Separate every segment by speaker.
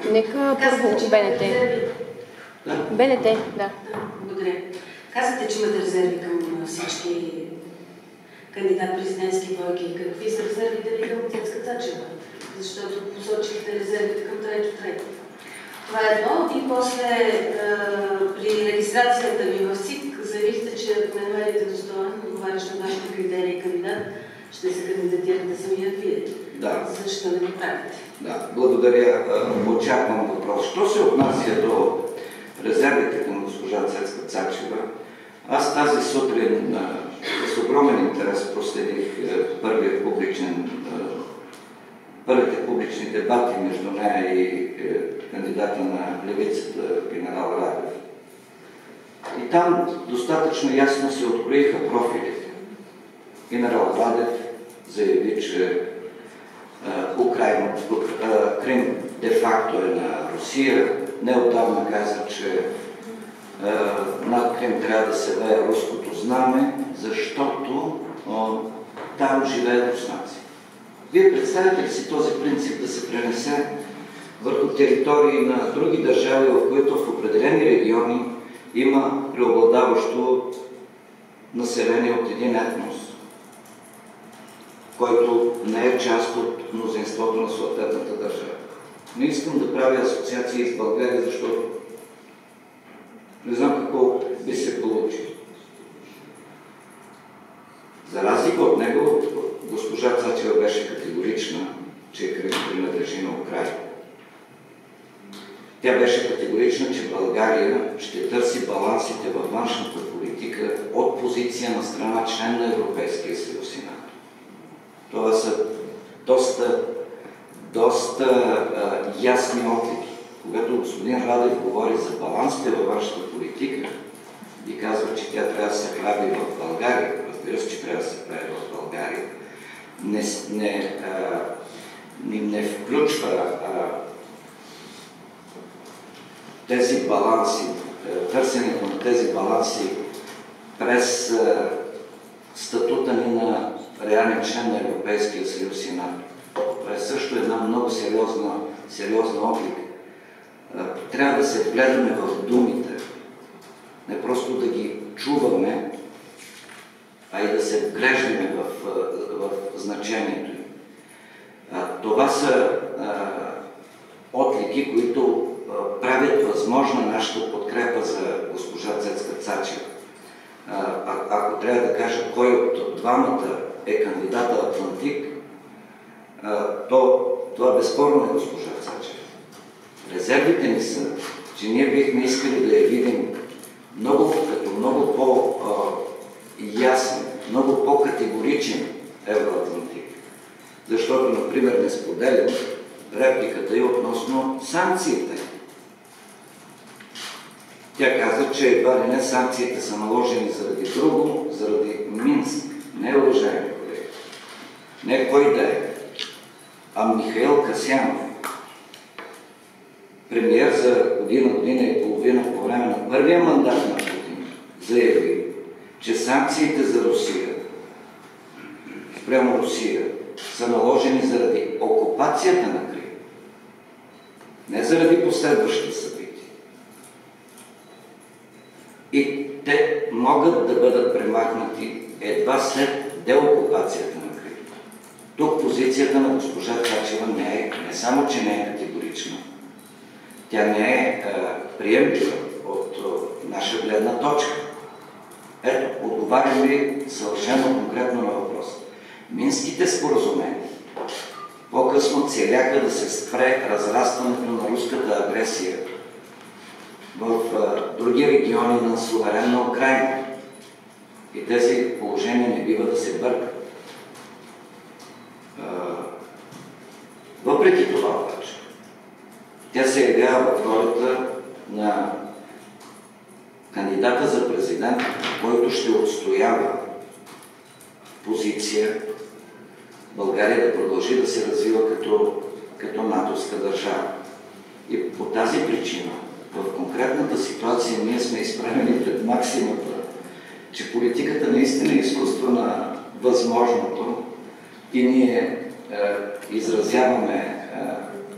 Speaker 1: Нека първо БНТ. БНТ, да.
Speaker 2: Благодаря. Казвате, че имате резерви към всички кандидат-президентски двойки. Какви са резервите ви към Цецка Цачева? Защото посочихте резервите към трето. Това е едно. И после при регистрацията ви в СИК заявихте, че ако не намерите достоен, отговарящ на вашите критерии кандидат, ще се кандидатирате самият вие.
Speaker 3: Да.
Speaker 2: Защо да го правите?
Speaker 3: Да, благодаря. Очаквам въпрос. Що се отнася до резервите към госпожа Цецка Цачева, аз тази сутрин с огромен интерес проследих първите публични дебати между нея и кандидата на левицата генерал Радев. И там достатъчно ясно се откроиха профилите. Генерал Радев заяви, че Крим де-факто е на Русия. Неотдавна каза, че над Крим трябва да се вее руското знаме, защото там живеят руснаци. Вие представяте ли си този принцип да се пренесе върху територии на други държави, в които в определени региони има преобладаващо население от един етнос, който не е част от мнозинството на съответната държава? Не искам да правя асоциации с България, защото не знам какво би се получило. За разлика от него, госпожа Цачева беше категорична, че Крим принадлежи на Украйна. Тя беше категорична, че България ще търси балансите във външната политика от позиция на страна член на Европейския съюз и НАТО. Това са доста ясни отлики. Когато господин Радев говори за балансите във външната политика и казва, че тя трябва да се прави в България, разбира се, че трябва да се прави в България, не включва тези баланси, търсенето на тези баланси през статута ни на реален член на Европейския съюз и НАТО. Това е също една много сериозна отлика. Трябва да се вгледаме в думите, не просто да ги чуваме, а и да се вглеждаме в значението им. Това са отлики, които правят възможна нашата подкрепа за госпожа Цецка Цачева. Ако трябва да кажа кой от двамата е кандидата Атлантик, то това безспорно е госпожа Цачева. Резервите ни са, че ние бихме искали да я видим като много по-ясен, много по-категоричен евроатлантик. Защото, например, не споделям репликата и относно санкциите. Тя каза, че едва ли не санкциите са наложени заради друго, заради Минск. Не, уважаеми колеги. Не кой да е, а Михаил Касянов, премиер за година и половина по време на първия мандат на Путин, заяви, че санкциите за Русия, спрямо Русия, са наложени заради окупацията на Крим, не заради последващи събития. И те могат да бъдат премахнати едва след деокупацията на Крим. Тук позицията на госпожа Цачева не само, че не е категорична, тя не е приемлива от наша гледна точка. Ето, отговарям ви съвършено конкретно на въпроса. Минските споразумения по-късно целяха да се спре разрастването на руската агресия в други региони на суверенна Украйна. И тези положения не бива да се бъркат. Въпреки това обаче, тя се явява в ролята на кандидата за президент, който ще отстоява позиция България да продължи да се развива като натовска държава. И по тази причина, в конкретната ситуация, ние сме изправени пред максимата, че политиката наистина е изкуство на възможното и ние изразяваме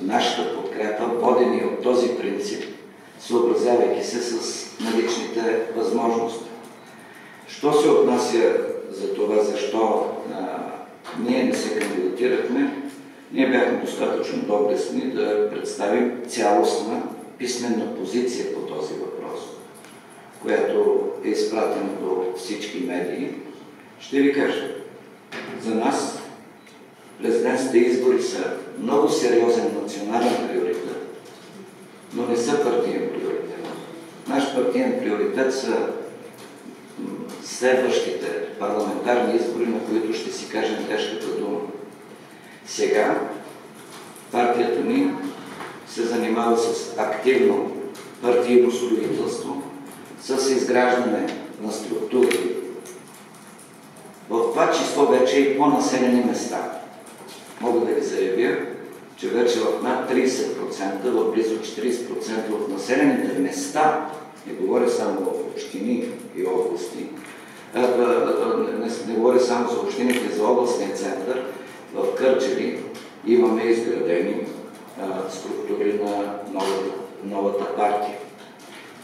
Speaker 3: нашата подкрепа, водени от този принцип, съобразявайки се с наличните възможности. Що се отнася за това, защо ние не се кандидатирахме, ние бяхме достатъчно доблестни да представим цялостна писмена позиция по този въпрос, която е изпратена до всички медии. Ще ви кажа, за нас президентските избори са много сериозен национален приоритет, но не са партиен приоритет. Наш партиен приоритет са следващите парламентарни избори, на които ще си кажем тежката дума. Сега партията ни се занимава с активно партийно строителство, с изграждане на структури, в това число вече и по населени места. Мога да ви заявя, че вече в над 30%, в близо 40% от населените места, не говоря само в общини и области, не говоря само за общините, за областния център, в Кърджали имаме изградени структури на новата партия.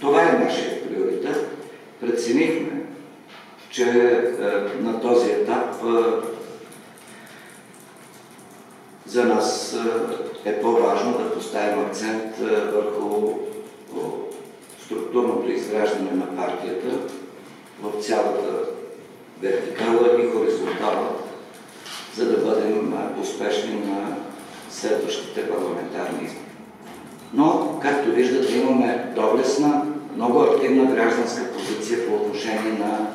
Speaker 3: Това е нашия приоритет. Преценихме, че на този етап за нас е по-важно да поставим акцент върху структурното изграждане на партията в цялата вертикала и хоризонтала, за да бъдем успешни на следващите парламентарни избори. Но, както виждате, имаме доблестна, много активна гражданска позиция по отношение на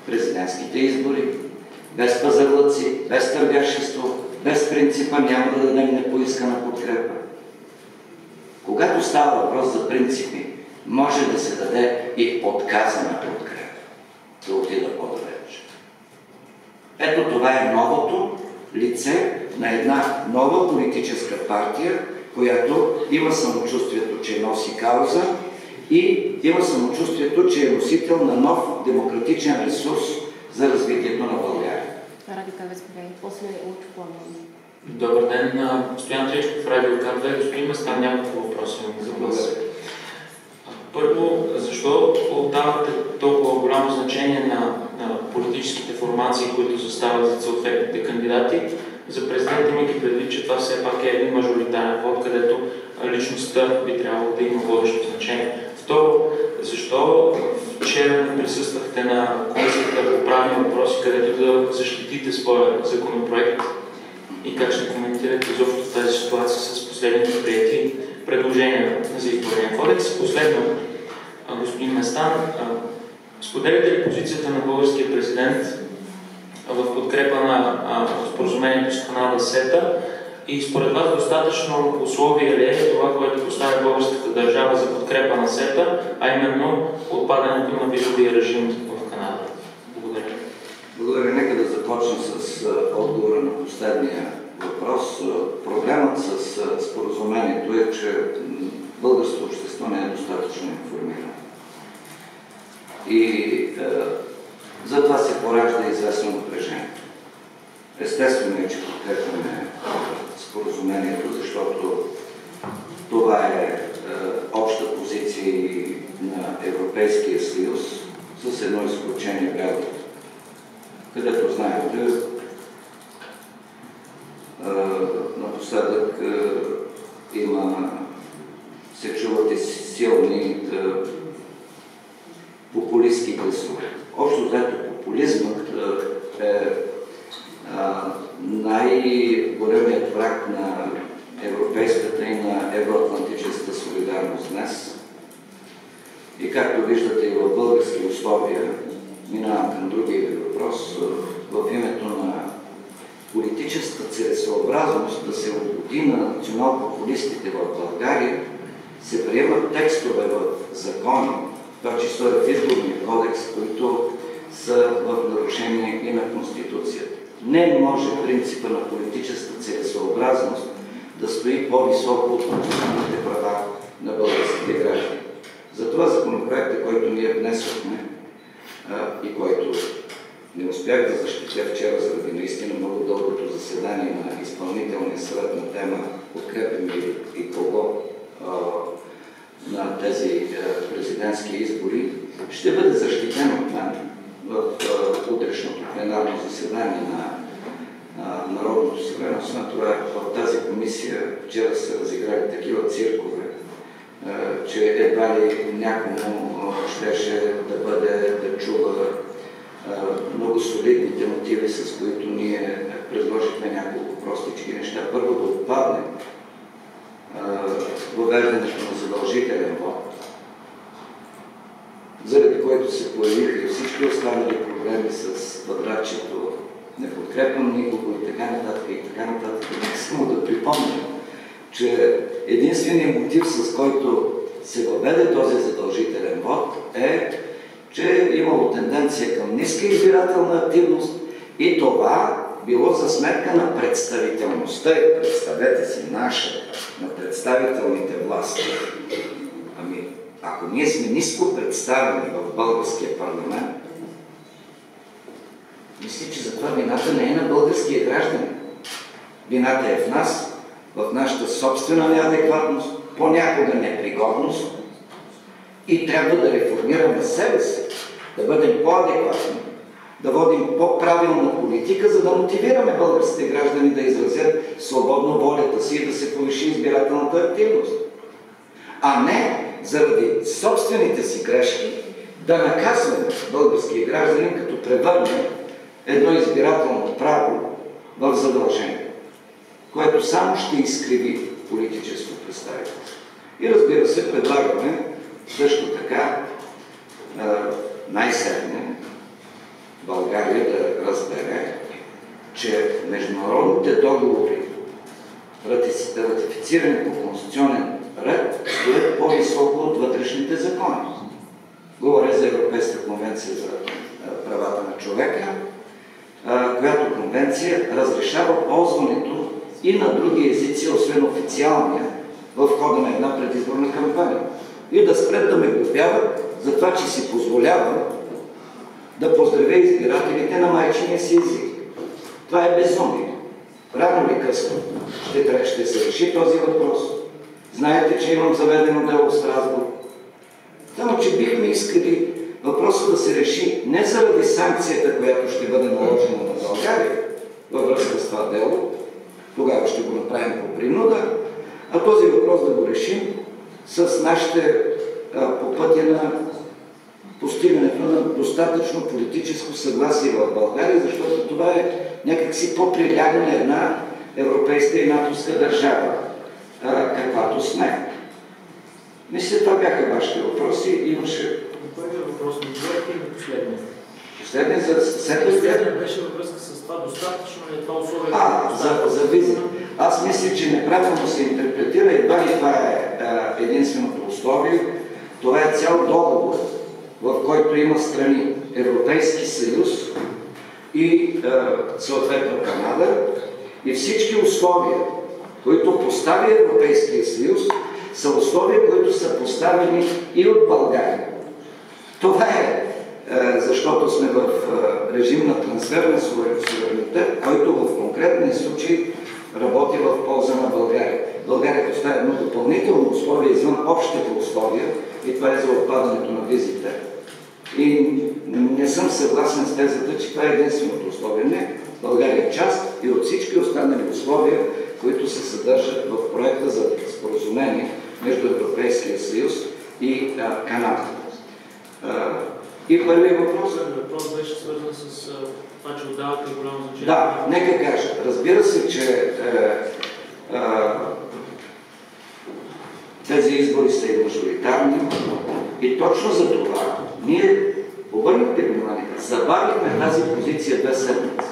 Speaker 3: президентските избори. Без пазарлъци, без търгашество, без принципа няма да дадем непоискана подкрепа. Когато става въпрос за принципи, може да се даде и отказана подкрепа, да отида по-далеч. Ето това е новото лице на една нова политическа партия, която има самочувствието, че носи кауза и има самочувствието, че е носител на нов демократичен ресурс за развитието на България.
Speaker 4: Добър ден, Стоян Тричков, Радио КАТ-2. Господин Местан, няколко въпроси за вас. Първо, защо отдавате толкова голямо значение на политическите формации, които застават за съответните кандидати? За президент, имайки предвид, че това все пак е един мажоритарен вод, където личността би трябвало да има водещо значение. Второ, защо вчера не присъствахте на Комисията по правни въпроси, където да защитите своя законопроект и как ще коментирате изобщо тази ситуация с последните приети предложения за изборния кодекс? Последно, господин Местан, споделяте ли позицията на българския президент в подкрепа на споразумението с Канада СЕТА и според вас достатъчно условие ли е това, което поставя българската държава за подкрепа на СЕТА, а именно отпадането на визовия режим в Канада? Благодаря.
Speaker 3: Благодаря. Нека да започна с отговора на последния въпрос. Проблемът с споразумението е, че българското общество не е достатъчно информирано. И затова се поражда известно напрежение. Естествено е, че подкрепяме споразумението, защото това е обща позиция и на Европейския съюз, с едно изключение Белгия, където знаете, напоследък се чуват и силни популистки гласове. Общо взето популизмът е най-големият враг на европейската и на евроатлантическата солидарност днес. И както виждате и в български условия, минавам към другия въпрос, в името на политическата целесъобразност да се угоди на национал-популистите в България, се приемат текстове в закони, това число е в изборния кодекс, които са в нарушение и на Конституцията. Не може принципа на политическа целесъобразност да стои по-високо от конституционните права на българските граждани. Затова законопроектът, който ние внесохме и който не успях да защитя вчера заради наистина много дългото заседание на изпълнителния съвет на тема подкрепяме и кого на тези президентски избори, ще бъде защитен от мен в утрешното пленарно заседание на Народното събрание. Освен това, в тази комисия вчера са разиграли такива циркове, че едва ли някому щеше да бъде да чува много солидните мотиви, с които ние предложихме няколко простички неща. Първо да отпадне въвеждането на задължителен вод, заради което се появиха и всички останали проблеми с квадратчето, не подкрепям никого и така нататък и така нататък. Само да припомня, че единственият мотив, с който се въведе този задължителен вод, е, че имало тенденция към ниска избирателна активност и това било за сметка на представителността. И представете си, наша, на представителните власти. Ами, ако ние сме ниско представени в българския парламент, мисля, че за това вината не е на българския гражданин. Вината е в нас, в нашата собствена неадекватност, понякога непригодност и трябва да реформираме себе си, да бъдем по-адекватни, да водим по-правилна политика, за да мотивираме българските граждани да изразят свободно волята си и да се повиши избирателната активност. А не заради собствените си грешки да наказваме българския гражданин, като превърне едно избирателно право в задължение, което само ще изкриви политическо представителство. И разбира се, предлагаме също така най-сетне България да разбере, че международните договори, ратифицирани по конституционен ред, стоят по-високо от вътрешните закони. Говоря за Европейска конвенция за правата на човека, която конвенция разрешава ползването и на други езици, освен официалния, в хода на една предизборна кампания. И да спрят да ме глупяват за това, че си позволявам да поздравя избирателите на майчиния си език. Това е безумие. Рано или късно ще се реши този въпрос. Знаете, че имам заведено дело в Страсбург. Само, че бихме искали въпросът да се реши не заради санкцията, която ще бъде наложена на България във връзка с това дело, тогава ще го направим по принуда, а този въпрос да го решим с нашите по пътя на постигането на достатъчно политическо съгласие в България, защото това е някакси по-прилягане на една европейска и натовска държава, каквато сме. Мисля, това бяха вашите въпроси. Имаше...
Speaker 5: Първият въпрос не говорите или последния?
Speaker 3: Последния за
Speaker 5: Последния беше във връзка с това достатъчно ли това условие?
Speaker 3: За виза. Аз мисля, че неправилно се интерпретира, едва ли това е единственото условие. Това е цял договор, в който има страни Европейски съюз и съответно Канада, и всички условия, които поставя Европейския съюз, са условия, които са поставени и от България. Това е защото сме в режим на трансфер на суверенитет, който в конкретния случай работи в полза на България. България поставя едно допълнително условие извън общите условия и това е за отпадането на визите. И не съм съгласен с тезата, че това е единственото условие. Не. България е част и от всички останали условия, които се съдържат в проекта за споразумение между Европейския съюз и Канада. И първият въпрос?
Speaker 5: Първият въпрос беше свързан с това, че отдавате голямо значение.
Speaker 3: Да, нека кажа. Разбира се, че тези избори са и мажоритарни и точно за това ние, обърнахте внимание, забавихме тази позиция 2 седмици.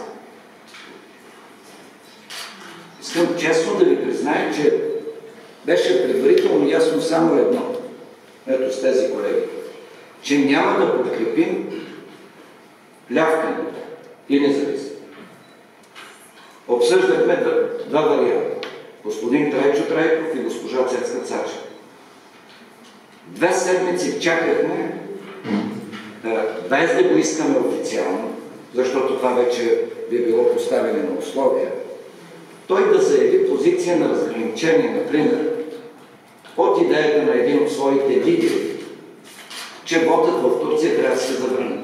Speaker 3: Искам честно да ви призная, че беше предварително ясно само едно, ето с тези колеги, че няма да подкрепим ляв кандидат и независим. Обсъждахме два варианта. Господин Трайчо Трайков и госпожа Цецка Цачева. 2 седмици чакахме, без да го искаме официално, защото това вече би било поставяне на условия. той да заяви позиция на разграничение, например, от идеята на един от своите лидери, че вотът в Турция трябва да се забрани.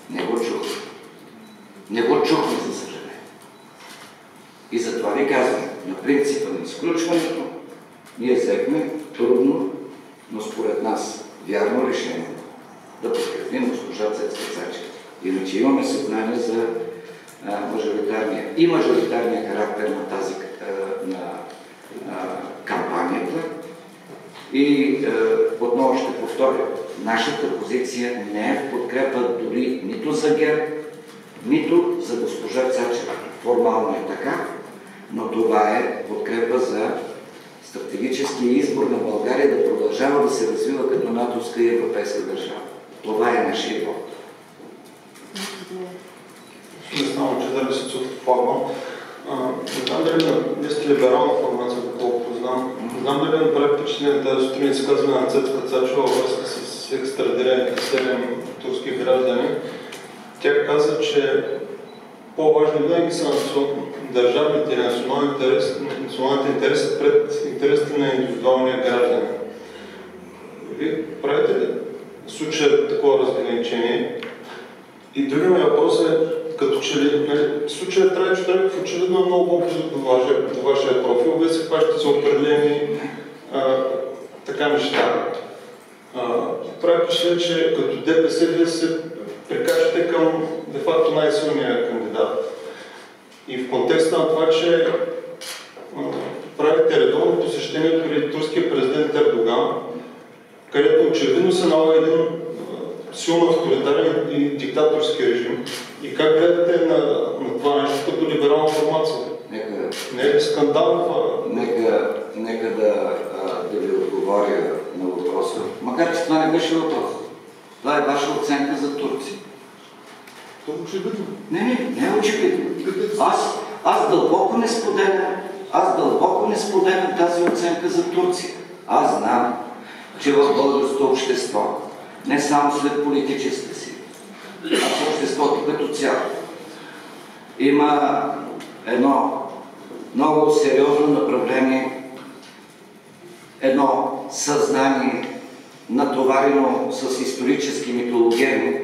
Speaker 3: Не го чухме. Не го чухме, за съжаление. И затова ви казвам, на принципа на изключването, ние взехме трудно, но според нас вярно решение да подкрепим госпожа Цецка Цачева. Иначе имаме съзнание за мажоритарния характер на тази кампанията. И отново ще повторя, нашата позиция не е в подкрепа дори нито за ГЕРБ, нито за госпожа Цачева. Формално е така, но това е подкрепа за стратегическия избор на България да продължава да се развива като натовска и европейска държава. Това е нашия вод.
Speaker 6: Не знам, че дали се цуфа форма. Не знам дали вие сте либерална формация, доколкото знам. Не знам дали направи впечатление тази сутрин изказване на Цецка Цачева във връзка с екстрадираните 7 турски граждани. Тя каза, че по-важни винаги са държавните и националните интереси пред интересите на индивидуалния гражданин. Вие правите ли в случая такова разграничение? И другият ми въпрос е, като че ли в случая Трайчо Трайков очевидно много по-близо до вашия профил, вие се хващате за определени така неща. Прави впечатление, че като ДПС вие се прикачате към де-факто най-силния кандидат. И в контекста на това, че правите редовно посещение при турския президент Ердоган, където очевидно се налага един силно авторитарен и диктаторски режим. И как гледате на това нещо като либерална формация? Не е ли скандално това?
Speaker 3: Нека да ви отговоря на въпроса. Макар че това не беше въпрос. Това е ваша оценка за Турция.
Speaker 6: Това е очевидно.
Speaker 3: Не е очевидно. Аз дълбоко не споделям тази оценка за Турция. Аз знам, че в българското общество, не само след политическите си, а в обществото като цяло, има едно много сериозно направление, едно съзнание, натоварено с исторически митологеми,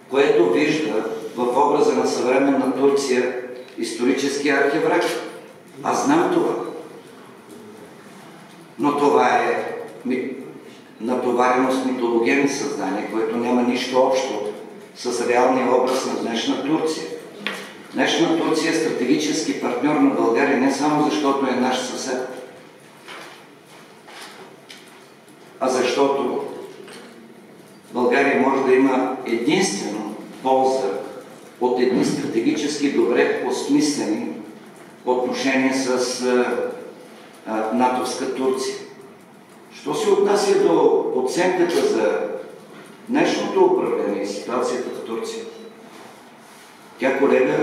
Speaker 3: което вижда в образа на съвременна Турция исторически архивраг. Аз знам това. Но това е натоварено с митологемни съзнание, което няма нищо общо с реалния образ на днешна Турция. Днешна Турция е стратегически партньор на България не само защото е наш съсед, а защото България може да има единствено полза от едни стратегически добре осмислени отношения с натовска Турция. Що се отнася до оценката за днешното управление и ситуацията в Турция? Тя, колега,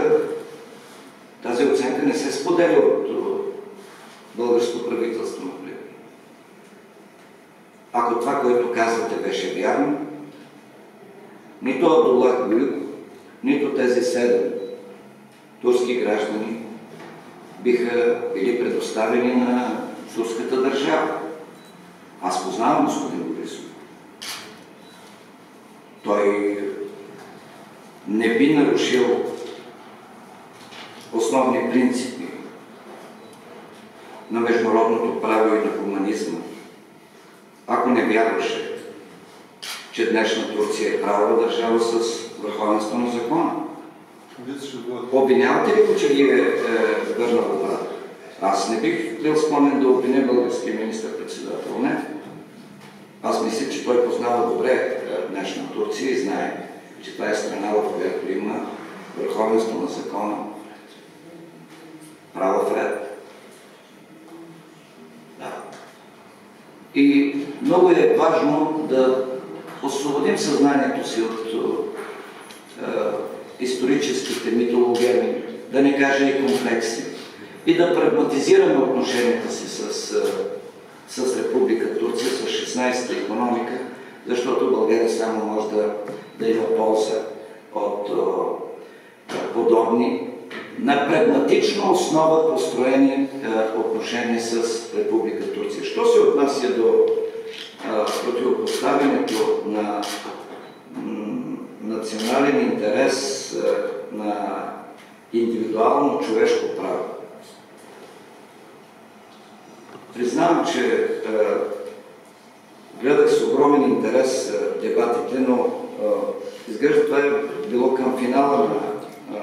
Speaker 3: тази оценка не се споделя от българското правителство, например. Ако това, което казвате, беше вярно, нито Абдулах Гюл, нито тези 7 турски граждани биха били предоставени на турската държава. Аз познавам господин Борисов. Той не би нарушил основни принципи на международното право и на хуманизма, ако не вярваше, че днешна Турция е правова държава с върховенство на закона. Обвинявате ли го, че ги е върнал обратно? Аз не бих бил склонен да обвиня българския министър-председател. Не. Аз мисля, че той познава добре днешна Турция и знае, че това е страна, в която има върховенство на закона, правов ред. Да. И много е важно да освободим съзнанието си от историческите митологеми, да не кажа и комплекси, и да прагматизираме отношенията си с Република Турция, с 16-та икономика, защото България само може да има полза от подобни на прагматична основа построени отношения с Република Турция. Що се отнася до противопоставянето на национален интерес на индивидуално човешко право? Признавам, че гледах с огромен интерес дебатите, но изглежда това е било към финала на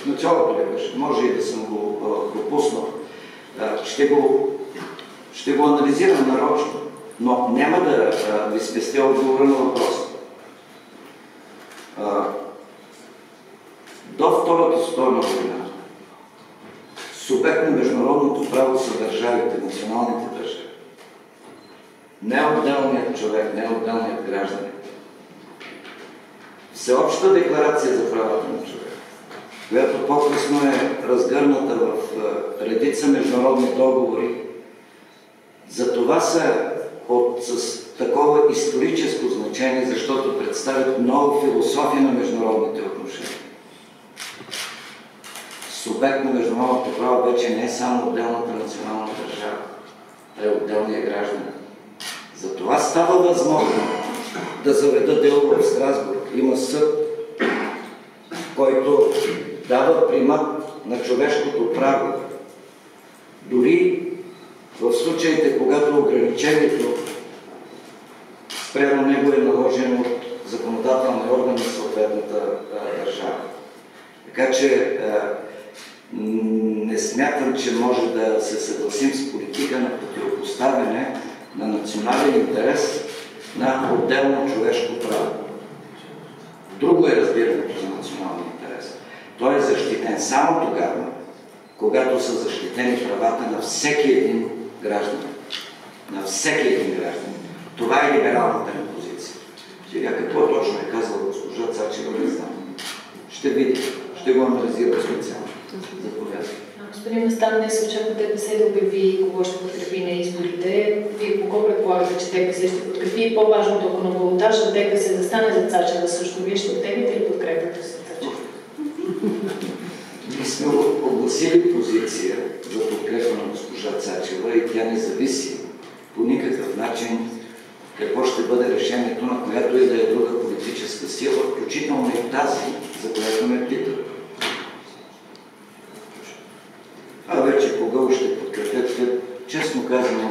Speaker 3: началото ли беше? Може и да съм го пропуснал. Ще го анализирам нарочно, но няма да ви спестя отговора на въпроса. До Втората световна война субект на международното право са държавите, националните държави. Не отделният човек, не отделният гражданин. Всеобща декларация за правата на човека, която по-късно е разгърната в редица международни договори, за това са с такова историческо значение, защото представят много философия на международните отношения. Субект на международното право вече не е само отделната национална държава, а е отделния гражданин. Затова става възможно да заведа дело в Страсбург. Има съд, който дава примат на човешкото право. Дори в случаите, когато ограничението спрямо него е наложено от законодателния орган на съответната държава. Така че не смятам, че може да се съгласим с политика на противопоставяне на национален интерес на отделно човешко право. Друго е разбирането за национален интерес. Той е защитен само тогава, когато са защитени правата на всеки един гражданин. На всеки един гражданин. Това е либералната ни позиция. Сега какво точно е казала госпожа Цачева, не знам. Ще видим. Ще го анализирам специално. Заповядайте.
Speaker 7: Господин Местан, днес очаква ДПС да обяви кого ще подкрепи на изборите. Вие кого предполагате, че ДПС ще подкрепи? И по-важното, ако на волонтажа ДПС да стане за Цачева също, вие ще оттеглите или подкрепяте за Цачева?
Speaker 3: Ние сме огласили позиция за подкрепа на госпожа Цачева и тя не зависи по никакъв начин какво ще бъде решението на която и да е друга политическа сила, включително и тази, за която ме питат. А вече кого ще подкрепят, честно казано,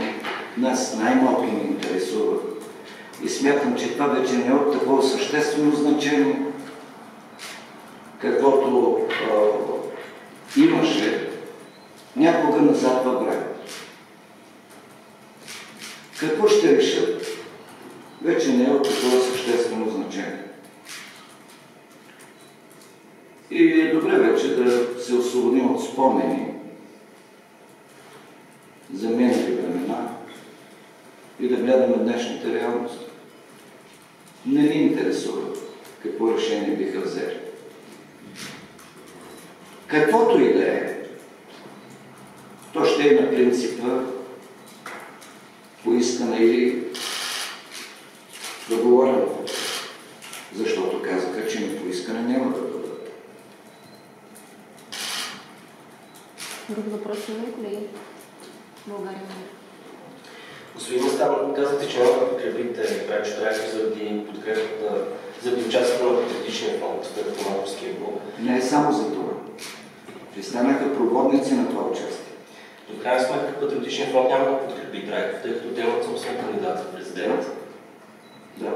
Speaker 3: нас най-малко ме интересува. И смятам, че това вече не е от такова съществено значение, каквото имаше някога назад във време. Какво ще решат? Вече не е от такова съществено значение. И е добре вече да се освободим от спомени за минали времена и да гледаме днешните реалности. Не ни интересува какво решение биха взели. Каквото и да е, то ще е на принципа поискане или договорено. Защото казаха, че на поискане няма да бъдат.
Speaker 1: Друг въпрос има ли, колеги? България.
Speaker 8: Господин Местан, казвате, че няма да подкрепите Райчо Трайков заради участието на Патриотичния фронт в Реформаторския блок.
Speaker 3: Не е само за това. Те станаха проводници на това участие.
Speaker 8: До крайна сметка Патриотичния фронт няма да подкрепи Трайков, тъй като те имат собствен кандидат в президент.
Speaker 3: Да.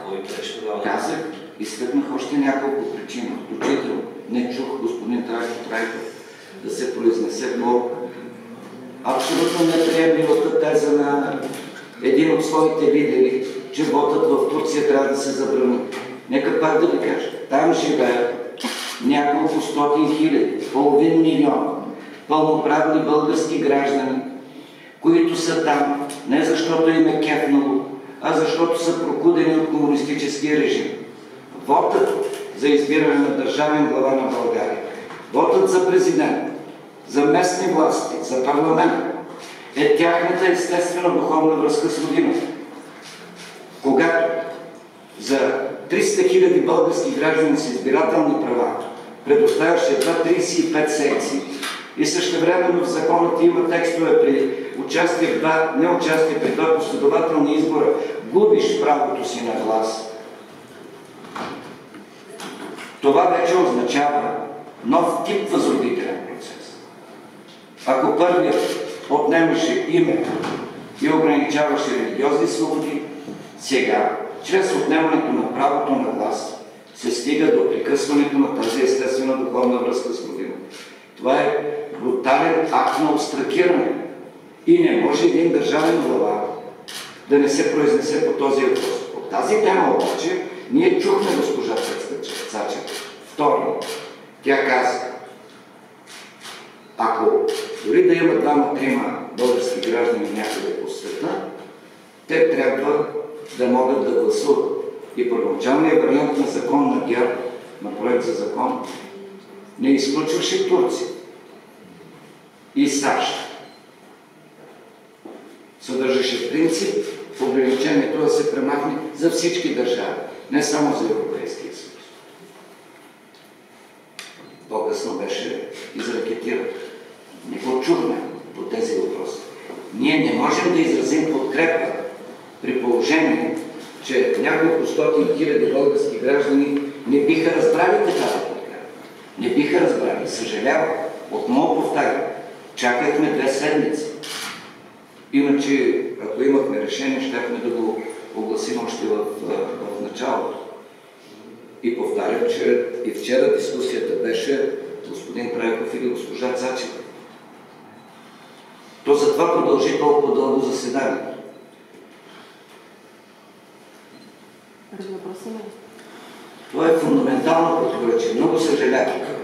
Speaker 8: Кой беше тогава?
Speaker 3: Казах, изтъкнах още няколко причини. Включително не чух господин Трайков да се произнесе по абсолютно неприемливата теза на един от своите лидери, че вотът в Турция трябва да се забрани. Нека пак да ви кажа, там живеят няколко стотин хиляди, половин милион пълноправни български граждани, които са там не защото им е кефнало, а защото са прокудени от комунистическия режим. Вотът за избиране на държавен глава на България, вотът за президент, за местни власти, за парламент е тяхната естествена духовна връзка с родината. Когато за 300 000 български граждани с избирателни права предоставяш едва 35 секции и същевременно в закона ти има текстове при участие в два, неучастие при два последователни избора, губиш правото си на глас. Това вече означава нов тип възродителен процес. Ако първият отнемаше име и ограничаваше религиозни свободи, сега, чрез отнемането на правото на глас, се стига до прекъсването на тази естествена духовна връзка с Родината. Това е брутален акт на остракиране. И не може един държавен глава да не се произнесе по този въпрос. По тази тема обаче ние чухме госпожа Цачева. Второ, тя каза, ако дори да има двама-трима български граждани някъде по света, те трябва да могат да гласуват. И първоначалният вариант на закон на ГЕРБ, на проект за закон, не изключваше Турция и САЩ. Съдържаше принцип в ограничението да се премахне за всички държави, не само за Европейския съюз. По-късно беше изракетиран. Не го чухме по тези въпроси. Ние не можем да изразим подкрепа при положение, че няколко стотин хиляди български граждани не биха разбрали такава подкрепа. Не биха разбрали. Съжалявам. Отново повтарям. Чакахме 2 седмици. Иначе, ако имахме решение, щяхме да го огласим още в началото. И повтарям, че и вчера дискусията беше господин Трайков или госпожа Цачева. То затова продължи толкова дълго заседанието. Това е фундаментално противоречие. Много съжалявам.